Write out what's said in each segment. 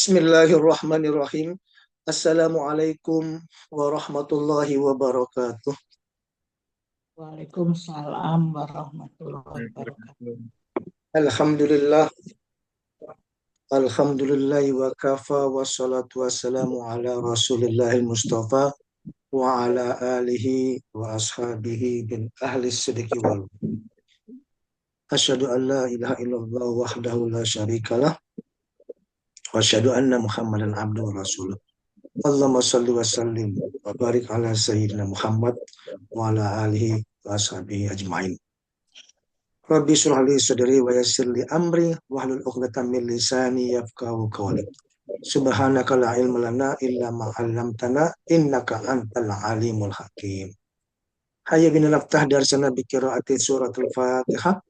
Bismillahirrahmanirrahim. Assalamualaikum warahmatullahi wabarakatuh. Waalaikumsalam warahmatullahi wabarakatuh. Alhamdulillah. Alhamdulillahi wa kafa wa salatu wassalamu ala rasulillahil mustafa wa ala alihi wa ashabihi bin ahli sidiki wal. Asyhadu an la ilaha illallah wahdahu la syarikalah wa asyhadu anna Muhammadan abduhu wa rasuluh. Allahumma salli wa sallim wa barik ala sayyidina Muhammad wa ala alihi wa ashabihi ajma'in. Rabbi shrah li sadri wa yassir li amri wahlul 'uqdatam min lisani yafqahu qawli. Subhanaka la ilma lana illa ma 'allamtana innaka antal alimul hakim. Hayya bina naftah darsana bi qiraati suratul Fatihah.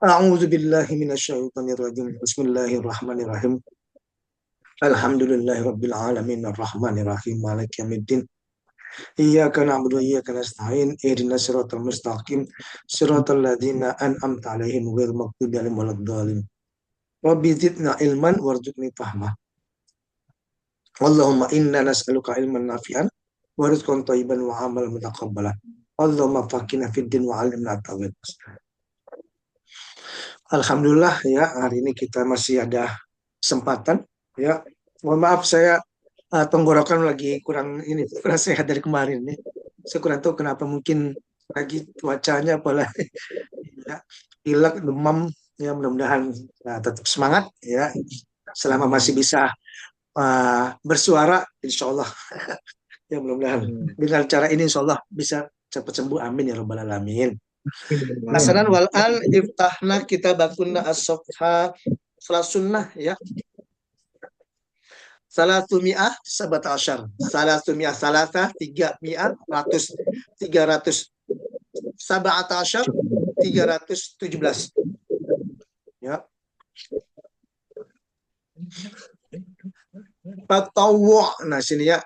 A'udzu billahi minasyaitonir rajim. Bismillahirrahmanirrahim. Alhamdulillahi rabbil alamin arrahmanir rahim maliki yaumiddin. Iyyaka na'budu wa iyyaka nasta'in ihdinas siratal mustaqim siratal ladzina an'amta 'alaihim ghairil maghdubi 'alaihim waladdallin. Rabbi zidna ilman warzuqni fahma. Allahumma inna nas'aluka ilman nafi'an wa rizqan thayyiban wa 'amalan mutaqabbalan. Allahumma faqihna fid din wa 'allimna at-tawhid. Alhamdulillah ya, hari ini kita masih ada kesempatan ya. Mohon maaf saya tenggorokan lagi kurang sehat dari kemarin nih. Saya kurang tahu kenapa, mungkin lagi cuacanya apalagi ya, pilek, demam ya, mudah-mudahan tetap semangat ya selama masih bisa bersuara, insya Allah ya, mudah-mudahan dengan cara ini insya Allah bisa cepat sembuh, amin ya rabbal alamin. Hasanan wal an iftahna kitabakunna as-safha salat sunnah ya. Salatumi'ah sabata asyar. Salatumi'ah salasa 300 300 sabata asyar 317 ya. Tatawwu, nah sini ya,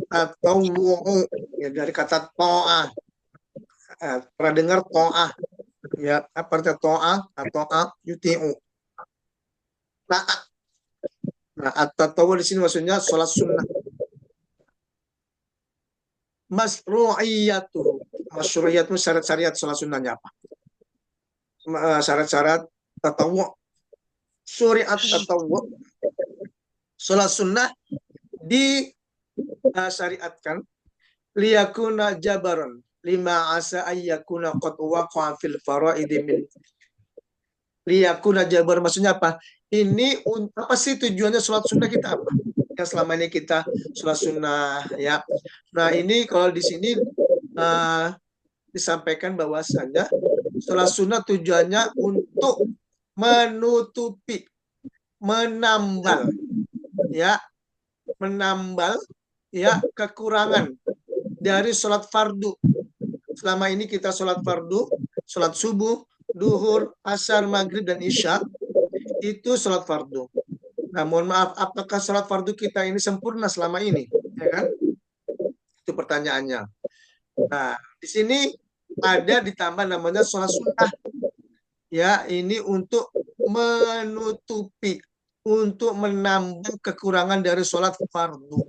tatawwu ya, dari kata ta'ah. Pernah dengar ta'ah ya, apa artinya ta'ah? Ta'ah yuti'u, taat. Nah, at-tatawwu di sini maksudnya sholat sunnah. Masru'iyatu, masyru'iyatu syarat-syarat sholat sunnahnya apa? Syarat-syarat tatawwu, syariat tatawwu, sholat sunnah disyariatkan liyakuna jabaron lima asa ayyakuna qad waqa'a fil faraidi min. Liyakuna jabar maksudnya apa? Ini apa sih tujuannya sholat sunnah kita apa? Yang selama ini kita sholat sunnah ya. Nah ini kalau di sini disampaikan bahwasanya sholat sunnah tujuannya untuk menutupi, menambal ya, kekurangan dari sholat fardu. Selama ini kita sholat fardu, sholat subuh, duhur, asar, maghrib, dan isya, itu sholat fardu. Nah, mohon maaf, apakah sholat fardu kita ini sempurna selama ini? Ya kan? Itu pertanyaannya. Nah, di sini ada ditambah namanya sholat sunnah. Ya, ini untuk menutupi, untuk menambah kekurangan dari sholat fardu.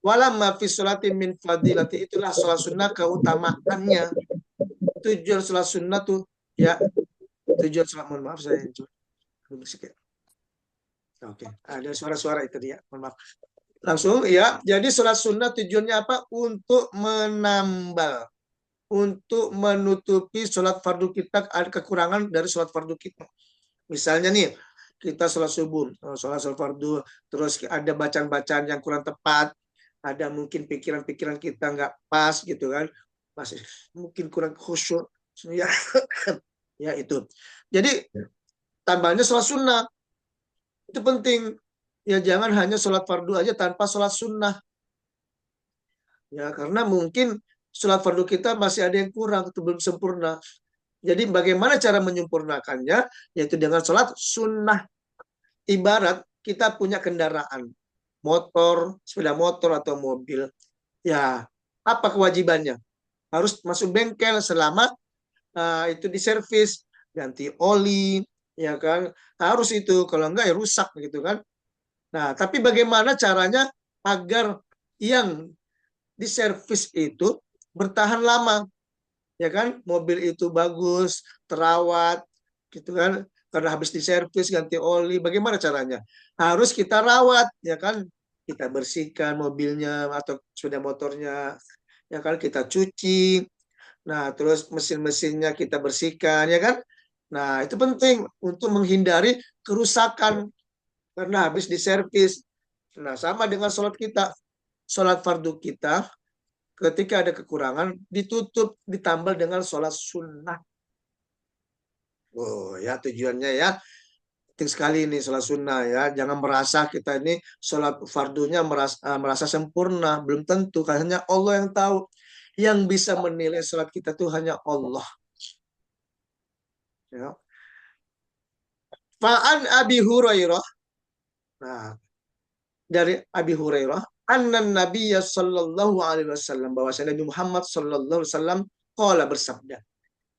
Walamma fi sholati min fadilati, itulah sholat sunnah keutamaannya. Tujuan sholat sunnah tuh ya, tujuan sholat, mohon maaf saya musik ya. Oke, ada suara-suara itu dia, mohon maaf. Langsung ya, jadi sholat sunnah tujuannya apa? Untuk menambal, untuk menutupi sholat fardu kita, ada kekurangan dari sholat fardu kita. Misalnya nih, kita sholat subuh, sholat fardu, terus ada bacaan-bacaan yang kurang tepat, ada mungkin pikiran-pikiran kita nggak pas gitu kan, masih mungkin kurang khusyuk ya, ya itu. Jadi tambahnya sholat sunnah itu penting ya, jangan hanya sholat fardu aja tanpa sholat sunnah ya, karena mungkin sholat fardu kita masih ada yang kurang, itu belum sempurna. Jadi bagaimana cara menyempurnakannya? Yaitu dengan sholat sunnah. Ibarat kita punya kendaraan, motor, sepeda motor atau mobil. Ya, apa kewajibannya? Harus masuk bengkel selama itu diservis, ganti oli, ya kan? Harus itu, kalau enggak ya rusak gitu kan. Nah, tapi bagaimana caranya agar yang diservis itu bertahan lama? Ya kan, mobil itu bagus, terawat, gitu kan? Karena habis diservis ganti oli, bagaimana caranya? Harus kita rawat, ya kan? Kita bersihkan mobilnya atau sepeda motornya, ya kan? Kita cuci. Nah, terus mesin-mesinnya kita bersihkan, ya kan? Nah, itu penting untuk menghindari kerusakan karena habis diservis. Nah, sama dengan sholat kita. Sholat fardu kita, ketika ada kekurangan, ditutup, ditambal dengan sholat sunnah. Oh ya, tujuannya ya. Penting sekali ini sholat sunnah ya. Jangan merasa kita ini sholat fardunya merasa sempurna. Belum tentu, hanya Allah yang tahu. Yang bisa menilai sholat kita itu hanya Allah. Ya. Fa'an Abi Hurairah. Nah, dari Abi Hurairah, anna Nabiyya sallallahu alaihi wasallam, bahwa Nabi Muhammad sallallahu alaihi wasallam qala, bersabda,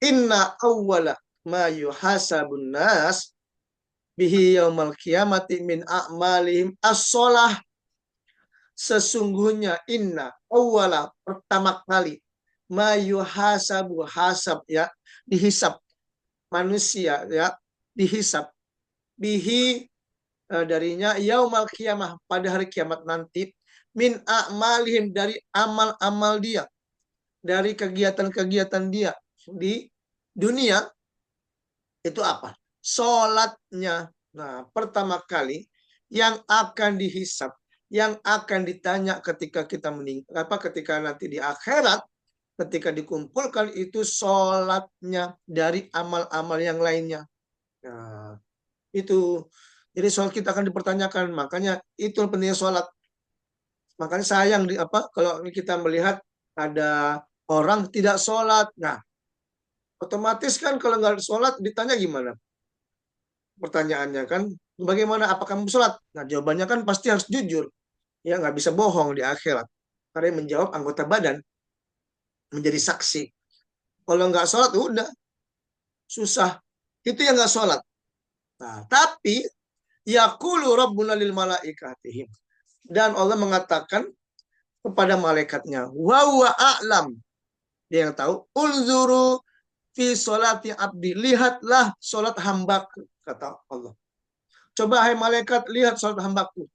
inna awwala ma yuhasabun nas bihi yaumal qiyamati min a'malihim as-shalah. Sesungguhnya inna awwala, pertama kali, ma yuhasabu, hasab ya, dihisab manusia ya, dihisab bihi, darinya yaumal qiyamah, pada hari kiamat nanti, min a'malihim, dari amal-amal dia, dari kegiatan-kegiatan dia di dunia. Itu apa? Sholatnya. Nah, pertama kali yang akan dihisab, yang akan ditanya ketika kita ketika nanti di akhirat, ketika dikumpulkan, itu sholatnya dari amal-amal yang lainnya. Nah, itu. Jadi sholat kita akan dipertanyakan. Makanya itu pentingnya sholat. Makanya sayang kalau kita melihat ada orang tidak sholat. Nah, otomatis kan kalau nggak sholat ditanya gimana? Pertanyaannya kan, bagaimana, apakah kamu sholat? Nah, jawabannya kan pasti harus jujur. Ya, nggak bisa bohong di akhirat. Karena yang menjawab anggota badan, menjadi saksi. Kalau nggak sholat, udah. Susah. Itu yang nggak sholat. Nah, tapi, yaqulu rabbuna lil malaikatihim. Dan Allah mengatakan kepada malaikatnya, wa huwa a'lam. Dia yang tahu. Unzuru fi sholati abdi. Lihatlah sholat hambaku, kata Allah. Coba hai malaikat, lihat sholat hambaku.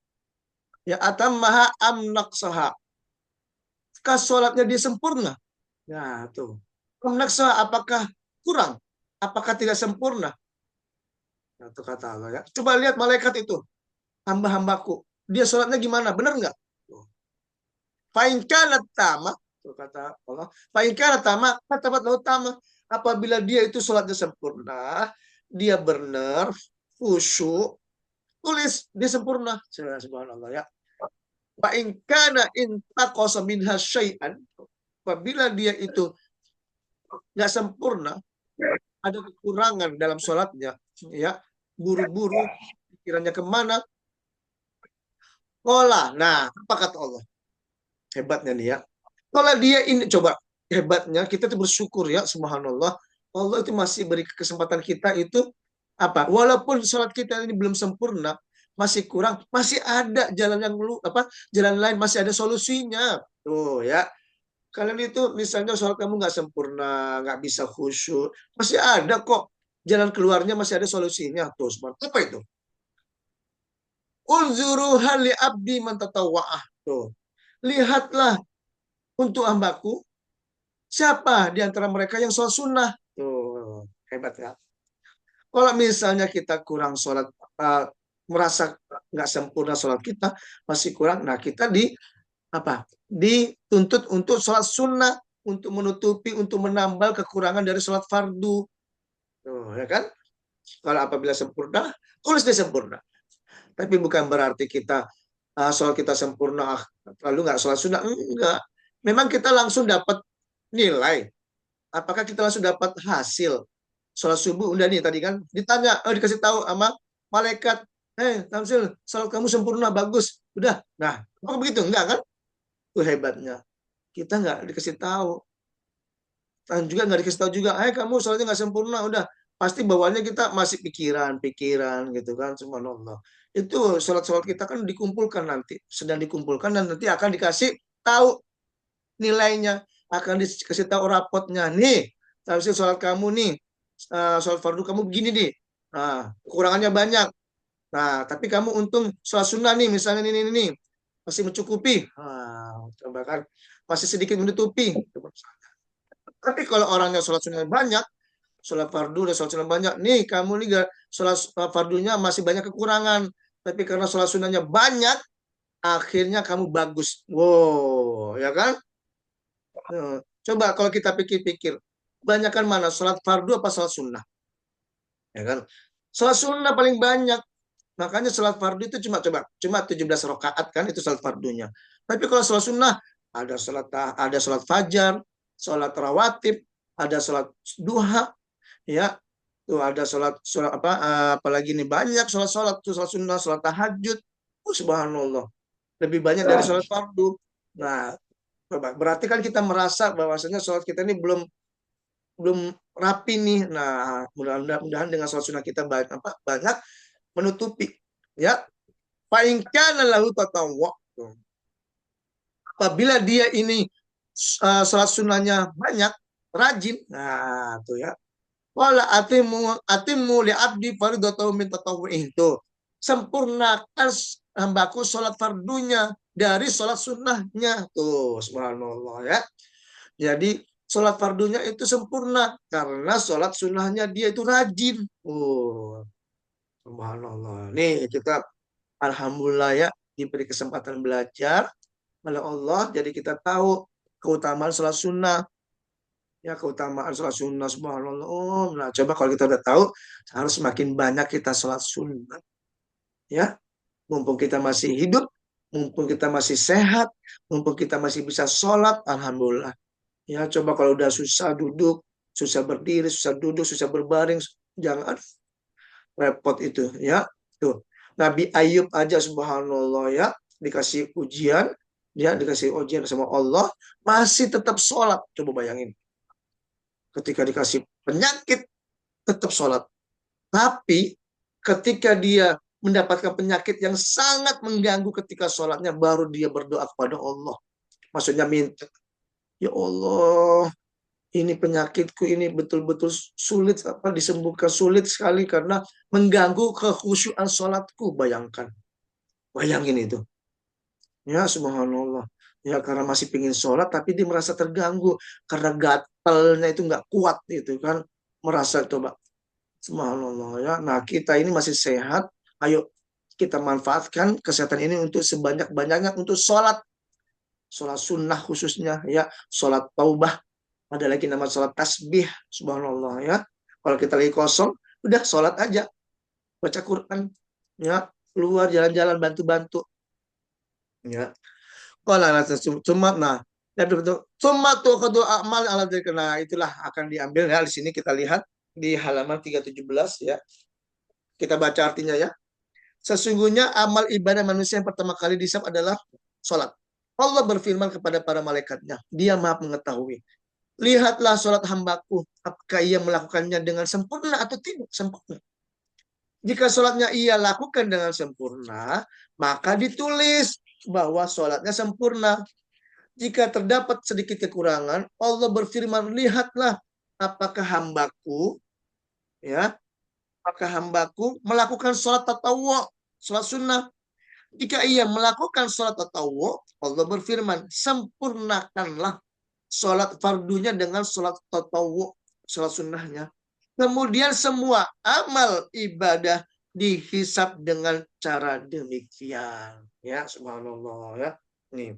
Ya atammaha am naqsaha. Kah sholatnya dia sempurna? Nah, tuh. Am naqsaha, apakah kurang? Apakah tidak sempurna? Nah, itu kata Allah ya. Coba lihat malaikat itu, hamba-hambaku. Dia sholatnya gimana? Benar nggak? Fa'in kana tama, tuh kata Allah. Fa'in kana tama, kata tama. Apabila dia itu sholatnya sempurna, dia benar, khusyuk, tulis dia sempurna. Subhanallah ya. Wa in kana intaqasa minha syai'an, apabila dia itu nggak sempurna, ada kekurangan dalam sholatnya, ya, buru-buru, pikirannya kemana? Kola. Nah, apa kata Allah? Hebatnya nih ya. Kalau dia ini, coba, hebatnya kita tuh bersyukur ya, subhanallah. Allah itu masih beri kesempatan kita itu apa? Walaupun sholat kita ini belum sempurna, masih kurang, masih ada jalan yang jalan lain, masih ada solusinya. Tuh ya. Kalian itu misalnya sholat kamu nggak sempurna, nggak bisa khusyuk, masih ada kok jalan keluarnya, masih ada solusinya. Tuh, apa itu? Unzuru hali abdi man tatawwa'ah. Tuh. Lihatlah untuk hambaku, siapa di antara mereka yang sholat sunnah. Tuh, hebat ya. Kalau misalnya kita kurang sholat, merasa nggak sempurna sholat kita, masih kurang, nah kita dituntut untuk sholat sunnah, untuk menutupi, untuk menambal kekurangan dari sholat fardu. Tuh, ya kan? Kalau apabila sempurna, tulis dia sempurna. Tapi bukan berarti kita sholat kita sempurna, lalu nggak sholat sunnah. Enggak. Memang kita langsung dapat nilai. Apakah kita langsung dapat hasil? Sholat subuh, udah nih tadi kan, ditanya, dikasih tahu sama malaikat, Tamsil, sholat kamu sempurna, bagus. Udah. Nah, apa begitu? Enggak kan? Itu hebatnya. Kita nggak dikasih tahu. Dan juga nggak dikasih tahu juga, kamu sholatnya nggak sempurna, udah. pasti bawaannya kita masih pikiran gitu kan, subhanallah. Itu sholat-sholat kita kan dikumpulkan nanti, sedang dikumpulkan dan nanti akan dikasih tahu nilainya, akan dikasih tahu rapotnya. Nih, hasil sholat kamu nih, sholat fardu kamu begini nih. Nah, kekurangannya banyak. Nah, tapi kamu untung sholat sunnah nih, misalnya ini masih mencukupi. Nah, coba kan masih sedikit menutupi. Tapi kalau orangnya sholat sunnah banyak, sholat fardu dan sholat sunnah banyak, nih kamu nih sholat fardunya masih banyak kekurangan. Tapi karena sholat sunnahnya banyak, akhirnya kamu bagus. Wow, ya kan? Coba kalau kita pikir-pikir, kebanyakan mana sholat fardu apa sholat sunnah? Ya kan? Sholat sunnah paling banyak. Makanya sholat fardu itu cuma 17 rakaat kan itu sholat fardunya. Tapi kalau sholat sunnah ada sholat fajar, sholat rawatib, ada sholat duha, ya. Tuh ada sholat apa apalagi nih banyak sholat tuh sholat sunnah, sholat tahajud. Oh, subhanallah. Lebih banyak dari sholat fardu. Nah, berarti kan kita merasa bahwasanya sholat kita ini belum belum rapi nih. Nah, mudah-mudahan dengan sholat sunnah kita banyak menutupi, ya. Fa'inkan lahu tatawwu. Apabila dia ini sholat sunnahnya banyak, rajin, nah tuh ya. Wala atimu li abdi faridatahu min tatawwu'in itu. Sempurnakan hambaku sholat fardunya dari sholat sunnahnya. Tuh, subhanallah ya. Jadi sholat fardunya itu sempurna karena sholat sunnahnya dia itu rajin. Oh, subhanallah. Nih kita alhamdulillah ya diberi kesempatan belajar oleh Allah. Jadi kita tahu keutamaan sholat sunnah. Ya keutamaan sholat sunnah, subhanallah. Oh, nah coba kalau kita udah tahu harus semakin banyak kita sholat sunnah. Ya, mumpung kita masih hidup, mumpung kita masih sehat, mumpung kita masih bisa sholat, alhamdulillah. Ya coba kalau udah susah duduk, susah berdiri, susah duduk, susah berbaring, jangan repot itu ya. Tuh. Nabi Ayub aja subhanallah ya, dikasih ujian, dia dikasih ujian sama Allah, masih tetap sholat. Coba bayangin. Ketika dikasih penyakit, tetap sholat. Tapi ketika dia mendapatkan penyakit yang sangat mengganggu ketika sholatnya, baru dia berdoa kepada Allah. Maksudnya minta, ya Allah, ini penyakitku ini betul-betul sulit disembuhkan, sulit sekali karena mengganggu kekhusyuan sholatku. Bayangin itu. Ya subhanallah. Ya karena masih pingin sholat tapi dia merasa terganggu karena gatalnya itu nggak kuat itu kan, merasa coba subhanallah ya. Nah kita ini masih sehat, ayo kita manfaatkan kesehatan ini untuk sebanyak-banyaknya untuk sholat sunnah khususnya ya, sholat taubah. Ada lagi nama sholat tasbih, subhanallah ya. Kalau kita lagi kosong, udah sholat aja, baca Quran, ya, keluar jalan-jalan bantu-bantu, ya. Cuma nah, cuma tuh kedua amal ala nah itulah akan diambil ya di sini kita lihat di halaman 317 ya. Kita baca artinya ya. Sesungguhnya amal ibadah manusia yang pertama kali dihisab adalah sholat. Allah berfirman kepada para malaikatnya, Dia Maha mengetahui. Lihatlah sholat hambaku, apakah ia melakukannya dengan sempurna atau tidak sempurna. Jika sholatnya ia lakukan dengan sempurna, maka ditulis bahwa sholatnya sempurna. Jika terdapat sedikit kekurangan, Allah berfirman, lihatlah apakah hambaku, ya, apakah hambaku melakukan sholat tatawwu, sholat sunnah. Jika ia melakukan sholat tatawwu, Allah berfirman, sempurnakanlah sholat fardunya dengan sholat tatawwu, sholat sunnahnya. Kemudian semua amal ibadah dihisap dengan cara demikian. Ya, subhanallah ya. Nih.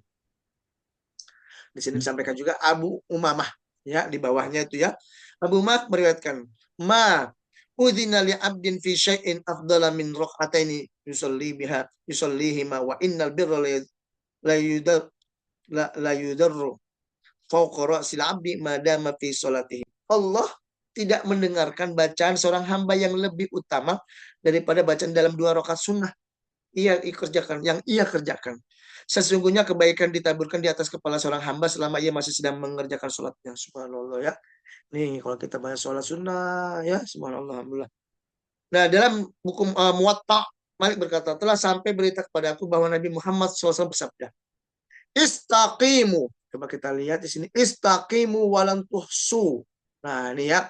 Di sini disampaikan juga Abu Umamah ya, di bawahnya itu ya. Abu Umamah meriwayatkan, "Ma udhina li 'abdin fi syai'in afdala min rak'ataini yusallihima wa innal birra la yudarru fawqa ra'sil 'abdi ma dama fi sholatihi." Allah tidak mendengarkan bacaan seorang hamba yang lebih utama daripada bacaan dalam 2 rakaat sunnah. Yang ia kerjakan. Sesungguhnya kebaikan ditaburkan di atas kepala seorang hamba selama ia masih sedang mengerjakan sholatnya. Subhanallah ya. Nih, kalau kita bahas sholat sunnah, ya, subhanallah, alhamdulillah. Nah, dalam buku Muwatta, Malik berkata, telah sampai berita kepadaku bahwa Nabi Muhammad SAW bersabda, Istaqimu. Coba kita lihat di sini, Istaqimu walan tuhsu. Nah, ini ya,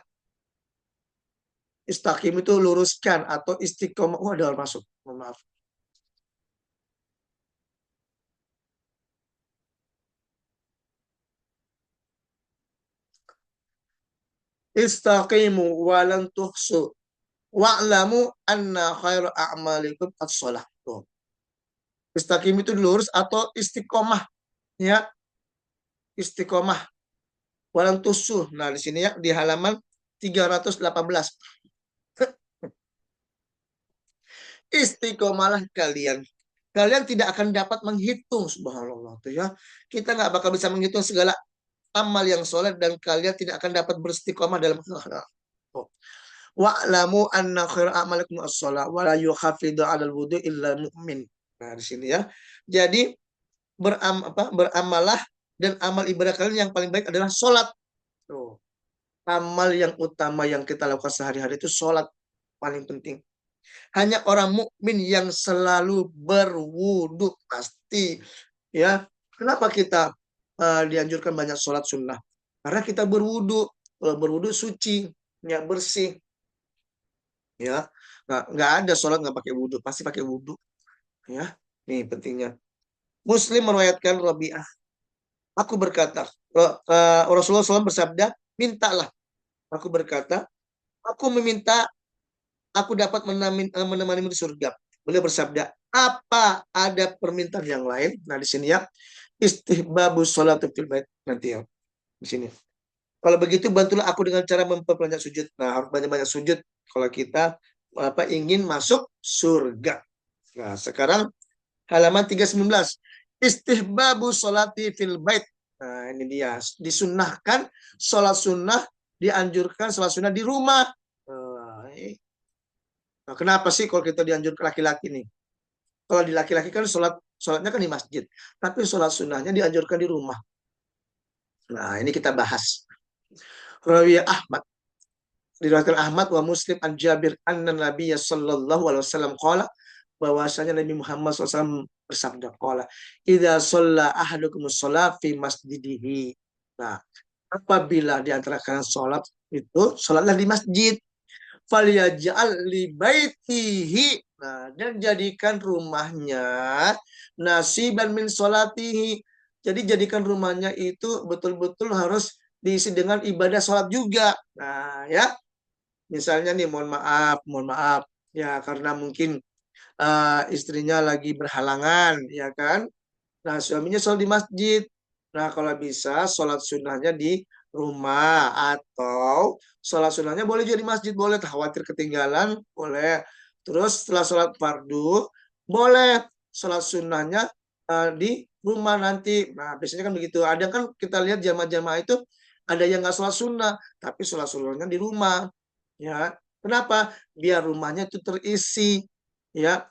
Istaqimu itu luruskan atau istiqomah. Oh, ada orang masuk. Mohon maaf. Istaqimu walan tuhsu. Wa'lamu anna khairu a'malikum as-salah. Tuh. Istiqim itu lurus atau istiqomah, ya, istiqomah walang tusuh. Nah, di sini ya di halaman 318. Istiqomalah kalian. Kalian tidak akan dapat menghitung, subhanallah tuh ya. Kita nggak bakal bisa menghitung segala amal yang soleh dan kalian tidak akan dapat beristiqomah dalam hal. Wa'lamu anna khair a'malikum as-shalah wa la yukhafidu 'alal wudu illa mu'min. Nah, di sini ya. Jadi beramalah dan amal ibadah kalian yang paling baik adalah sholat. Tuh. Amal yang utama yang kita lakukan sehari-hari itu sholat paling penting. Hanya orang mukmin yang selalu berwudu pasti, ya. Kenapa kita dianjurkan banyak sholat sunnah? Karena kita berwudu, berwudu suci, ya, bersih, ya. Nggak ada sholat nggak pakai wudu, pasti pakai wudu, ya. Nih pentingnya. Muslim meriwayatkan Rabi'ah. Aku berkata, Rasulullah SAW bersabda, mintalah. Aku berkata, aku meminta aku dapat menemanimu di surga. Beliau bersabda, apa ada permintaan yang lain? Nah, di sini ya, istihbabu sholatu fil bait nanti ya. Di sini. Kalau begitu bantulah aku dengan cara memperbanyak sujud. Nah, harus banyak-banyak sujud kalau kita ingin masuk surga. Nah, sekarang halaman 319. Istihbabu sholati fil bait. Nah, ini dia. Disunnahkan sholat sunnah, dianjurkan sholat sunnah di rumah. Nah, kenapa sih kalau kita dianjurkan laki-laki nih? Kalau di laki-laki kan sholatnya kan di masjid. Tapi sholat sunnahnya dianjurkan di rumah. Nah, ini kita bahas. Rawiyah Ahmad. Diriwayatkan Ahmad wa Muslim an Jabir anna Nabiya sallallahu alaihi wasallam qala, bahwasanya Nabi Muhammad SAW bersabda qala, idza shalla ahadukum shalat fi masjidihi. Nah, apabila di antara kalian sholat itu sholatlah di masjid, falyaj'al li baitihi. Nah, dan jadikan rumahnya nasiban min sholatihi. Jadi jadikan rumahnya itu betul-betul harus diisi dengan ibadah sholat juga. Nah, ya, misalnya nih, mohon maaf, ya, karena mungkin istrinya lagi berhalangan, ya kan? Nah, suaminya sholat di masjid. Nah, kalau bisa sholat sunnahnya di rumah, atau sholat sunnahnya boleh juga di masjid, boleh. Khawatir ketinggalan, boleh. Terus setelah sholat fardu, boleh sholat sunnahnya di rumah nanti. Nah, biasanya kan begitu. Ada kan kita lihat jamaah-jamaah itu ada yang nggak sholat sunnah, tapi sholat sunnahnya di rumah. Ya, kenapa? Biar rumahnya itu terisi. Ya,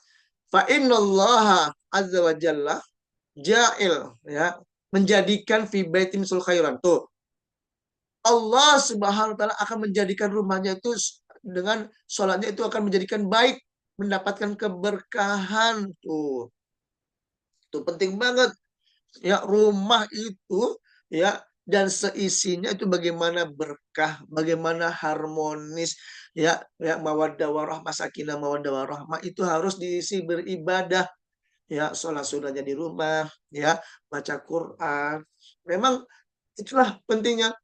fa innallaha azza wa jalla ja'il, ya, menjadikan fi baitim sul khairan. Tuh, Allah Subhanahu wa taala akan menjadikan rumahnya itu dengan sholatnya itu akan menjadikan baik, mendapatkan keberkahan. Tuh penting banget, ya, rumah itu, ya, dan seisinya itu bagaimana berkah, bagaimana harmonis, ya, ya, mawaddah warahmah, sakinah mawaddah warahmah itu harus diisi beribadah, ya, sholat sunnahnya di rumah, ya, baca Quran. Memang itulah pentingnya,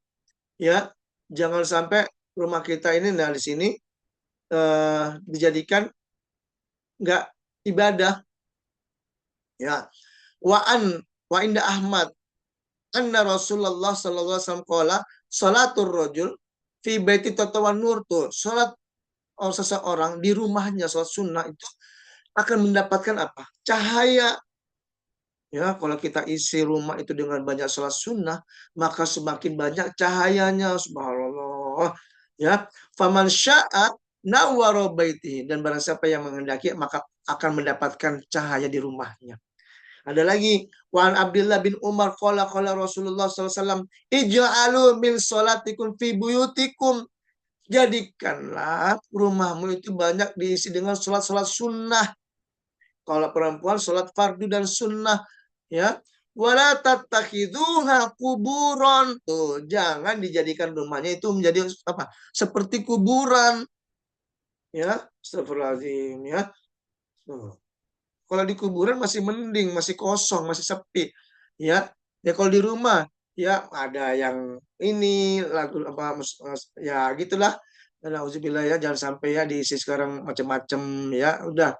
ya. Jangan sampai rumah kita ini, nah, di sini dijadikan nggak ibadah, ya. Wa inda Ahmad anna Rasulullah sallallahu alaihi wasallam qala salatul rajul fi baiti tatawan nur. Tuh, salat seseorang di rumahnya, salat sunnah itu akan mendapatkan apa? Cahaya. Ya, kalau kita isi rumah itu dengan banyak sholat sunnah, maka semakin banyak cahayanya, subhanallah. Ya, faman sya'a nawwara baitihi, dan barang siapa yang menghendaki maka akan mendapatkan cahaya di rumahnya. Ada lagi, Wan Abdullah bin Umar qala Rasulullah SAW, ij'alu min salatikum fi buyutikum. Jadikanlah rumahmu itu banyak diisi dengan sholat-sholat sunnah. Kalau perempuan sholat fardu dan sunnah, ya. Wala tattakhiduha kuburon. Tuh, jangan dijadikan rumahnya itu menjadi apa? Seperti kuburan, ya. Astagfirullahaladzim, ya. Tuh. Kalau di kuburan masih mending, masih kosong, masih sepi, ya. Ya kalau di rumah, ya ada yang ini lagu apa ya gitulah. Alhamdulillah ya, jangan sampai ya diisi sekarang macam-macam, ya. Udah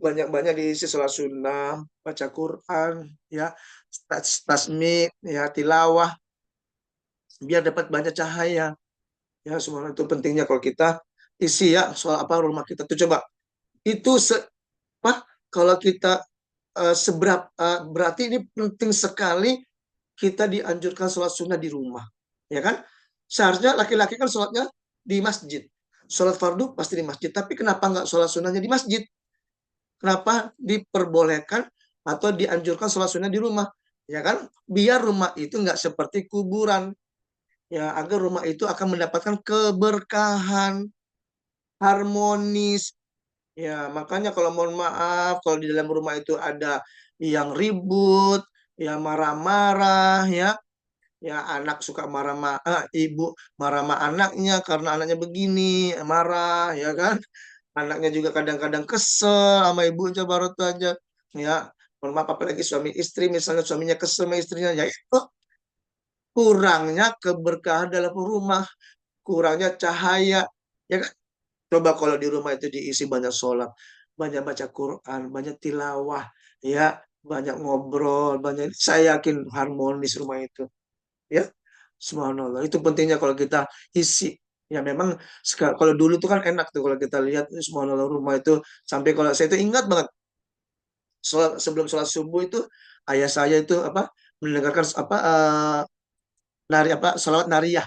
banyak-banyak diisi sholat sunnah, baca Quran, ya, tasmi, ya, tilawah, biar dapat banyak cahaya. Ya, semua itu pentingnya kalau kita isi ya soal apa rumah kita tuh coba itu apa kalau kita berarti ini penting sekali kita dianjurkan sholat sunnah di rumah, ya kan? Seharusnya laki-laki kan sholatnya di masjid, sholat fardu pasti di masjid. Tapi kenapa nggak sholat sunnahnya di masjid? Kenapa diperbolehkan atau dianjurkan sholat sunnah di rumah? Ya kan? Biar rumah itu nggak seperti kuburan. Ya, agar rumah itu akan mendapatkan keberkahan, harmonis. Ya, makanya kalau mohon maaf, kalau di dalam rumah itu ada yang ribut, ya marah-marah, ya anak suka marah-marah, ibu marah sama anaknya karena anaknya begini, marah, ya kan? Anaknya juga kadang-kadang kesel sama ibunya baru tuh aja, ya. Mohon maaf, apalagi suami istri, misalnya suaminya kesel sama istrinya, ya itu kurangnya keberkahan dalam rumah, kurangnya cahaya, ya kan? Coba kalau di rumah itu diisi banyak sholat, banyak baca Quran, banyak tilawah, ya, banyak ngobrol, banyak. Saya yakin harmonis rumah itu, ya. Subhanallah. Itu pentingnya kalau kita isi. Ya memang kalau dulu tuh kan enak tuh kalau kita lihat subhanallah rumah itu sampai kalau saya itu ingat banget sebelum sholat subuh itu ayah saya itu apa mendengarkan apa nari apa salawat nariyah.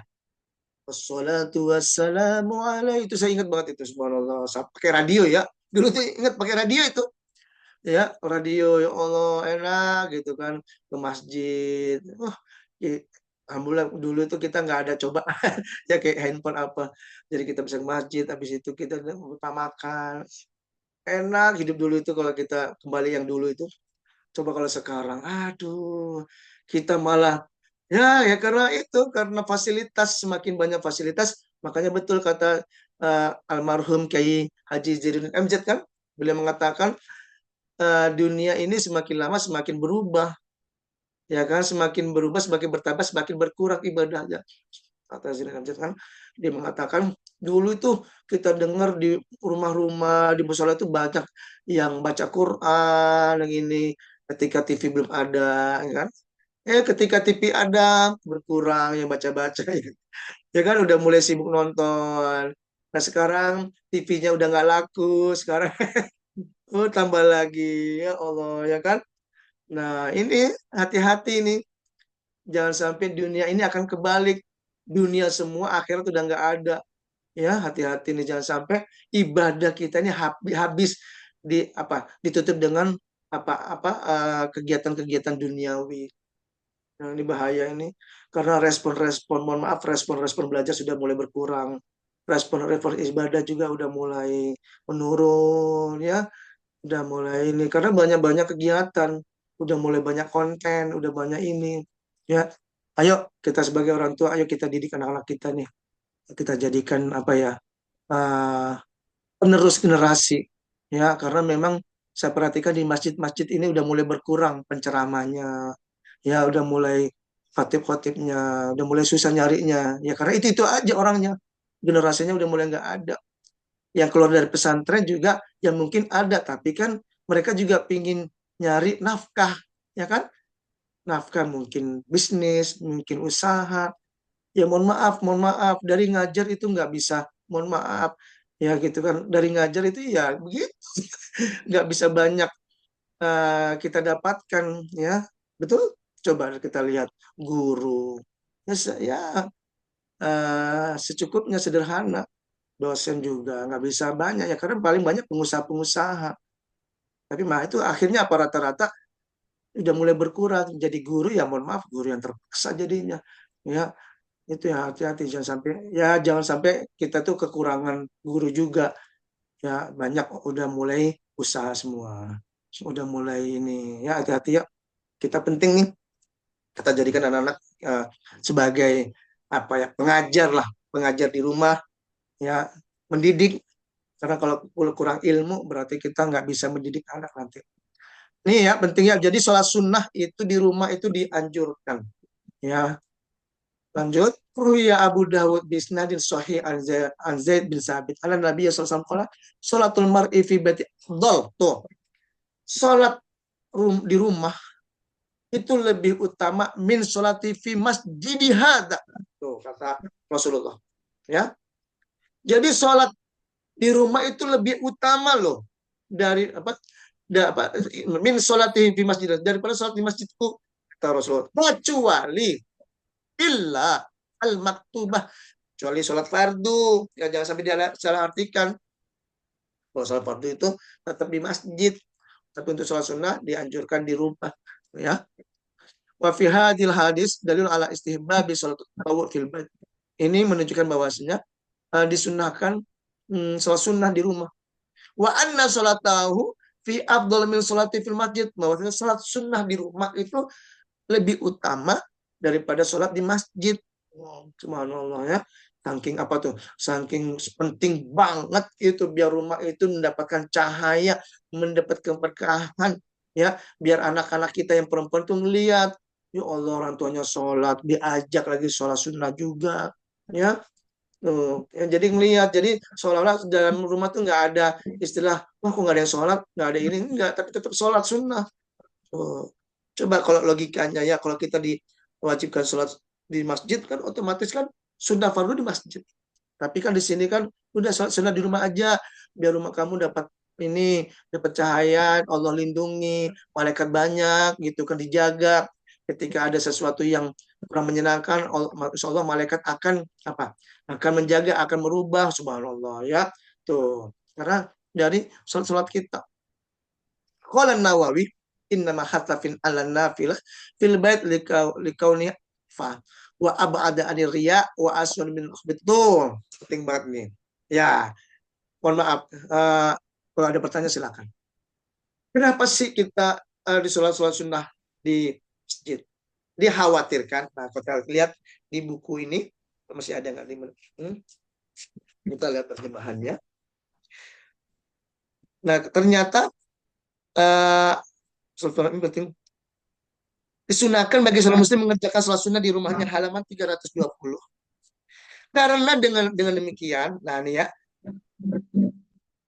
Wassalatu wassalamu alaihi, itu saya ingat banget itu subhanallah. Pakai radio ya. Dulu tuh ingat pakai radio itu. Ya, radio ya Allah enak gitu kan ke masjid. Alhamdulillah dulu itu kita nggak ada coba ya kayak handphone apa. Jadi kita bisa ke masjid, habis itu kita lupa makan. Enak hidup dulu itu kalau kita kembali yang dulu itu. Coba kalau sekarang, aduh, kita malah ya karena fasilitas semakin banyak fasilitas, makanya betul kata almarhum Kiai Haji Zainuddin MZ kan, beliau mengatakan dunia ini semakin lama semakin berubah, ya kan, semakin berubah, semakin bertambah, semakin berkurang ibadahnya. Kata Zainuddin MZ kan, dia mengatakan dulu itu kita dengar di rumah-rumah di musola itu banyak yang baca Quran, yang ini ketika TV belum ada, ya kan? Ketika TV ada berkurang yang baca-baca ya. Ya kan udah mulai sibuk nonton. Nah sekarang TV-nya udah nggak laku, sekarang oh tambah lagi ya Allah ya kan. Nah ini hati-hati nih, jangan sampai dunia ini akan kebalik, dunia semua akhirat udah nggak ada. Ya hati-hati nih jangan sampai ibadah kita ini habis di apa ditutup dengan apa kegiatan-kegiatan duniawi. Nah, ini bahaya ini. Karena respon-respon, mohon maaf, respon-respon belajar sudah mulai berkurang. Respon-respon ibadah juga udah mulai menurun, ya. Udah mulai ini. Karena banyak-banyak kegiatan. Udah mulai banyak konten, udah banyak ini. Ya, ayo kita sebagai orang tua, ayo kita didik anak-anak kita nih. Kita jadikan apa ya, uh, penerus generasi. Ya, karena memang saya perhatikan di masjid-masjid ini udah mulai berkurang penceramanya, ya udah mulai khotib-khotibnya udah mulai susah nyarinya, ya karena itu aja orangnya, generasinya udah mulai nggak ada. Yang keluar dari pesantren juga yang mungkin ada, tapi kan mereka juga pingin nyari nafkah, ya kan, nafkah mungkin bisnis, mungkin usaha. Ya mohon maaf dari ngajar itu nggak bisa, mohon maaf ya gitu kan, dari ngajar itu ya begitu nggak bisa banyak kita dapatkan, ya betul. Coba kita lihat guru ya, secukupnya, sederhana. Dosen juga nggak bisa banyak ya karena paling banyak pengusaha-pengusaha. Tapi mah itu akhirnya apa rata-rata udah mulai berkurang. Jadi guru ya mohon maaf, guru yang terpaksa jadinya. Ya, itu ya hati-hati jangan sampai kita tuh kekurangan guru juga. Ya, banyak udah mulai usaha semua. Udah mulai ini. Ya, hati-hati ya. Kita penting nih kita jadikan anak-anak sebagai apa ya, pengajar lah, pengajar di rumah ya, mendidik. Karena kalau kurang ilmu berarti kita nggak bisa mendidik anak nanti. Nih ya pentingnya. Jadi sholat sunnah itu di rumah itu dianjurkan. Ya, lanjut. Ruya Abu Dawud bisnadin sahih an Zaid bin Sabit. Ala Nabi sallallahu alaihi wasallam sholatul mar'i fi baiti afdal. Tuh. Sholat di rumah itu lebih utama min sholati fi masjid hada. Tuh kata Rasulullah. Ya. Jadi sholat di rumah itu lebih utama loh dari apa? Min sholati fi masjid daripada sholat di masjidku kata Rasulullah. Kecuali illa al maktubah, kecuali sholat fardu. Ya jangan sampai dia salah artikan. Kalau sholat fardu itu tetap di masjid, tapi untuk sholat sunnah dianjurkan di rumah. Ya. Wa fi hadil hadis dalil ala istihbab sholat tatawwu fil bait. Ini menunjukkan bahwasanya disunahkan sholat sunnah di rumah. Wa anna sholatahu fi afdal min sholati fil masjid. Bahwasanya sholat sunnah di rumah itu lebih utama daripada sholat di masjid. Subhanallah ya. Saking apa tuh? Saking penting banget itu biar rumah itu mendapatkan cahaya, mendapatkan keberkahan ya, biar anak-anak kita yang perempuan tuh ngelihat, ya Allah orang tuanya sholat, diajak lagi sholat sunnah juga ya. Tuh, ya, jadi ngelihat, jadi seolah-olah dalam rumah tuh nggak ada istilah, wah kok nggak ada yang sholat, nggak ada ini, nggak, tapi tetap sholat sunnah. Tuh. Coba kalau logikanya ya, kalau kita diwajibkan sholat di masjid kan otomatis kan sunnah fardu di masjid. Tapi kan di sini kan udah sholat sunnah di rumah aja, biar rumah kamu dapat ini, dapat cahaya, Allah lindungi, malaikat banyak gitu kan dijaga. Ketika ada sesuatu yang kurang menyenangkan, insya Allah malaikat akan apa? Akan menjaga, akan merubah, subhanallah ya. Tuh, karena dari sholat kita. Qala Nawawi innama hatafin ala nafilah fil bait likauni fa wa abada anir riya wa aswan min betul. Penting banget nih. Ya, mohon maaf. Kalau ada pertanyaan silakan. Kenapa sih kita di sholat-sholat sunnah di masjid? Dikhawatirkan. Nah, kita lihat di buku ini masih ada nggak di kita lihat terjemahannya. Nah, ternyata sholat penting. Disunahkan bagi seorang muslim mengerjakan sholat sunnah di rumahnya halaman 320. Karena dengan demikian, nah ini ya,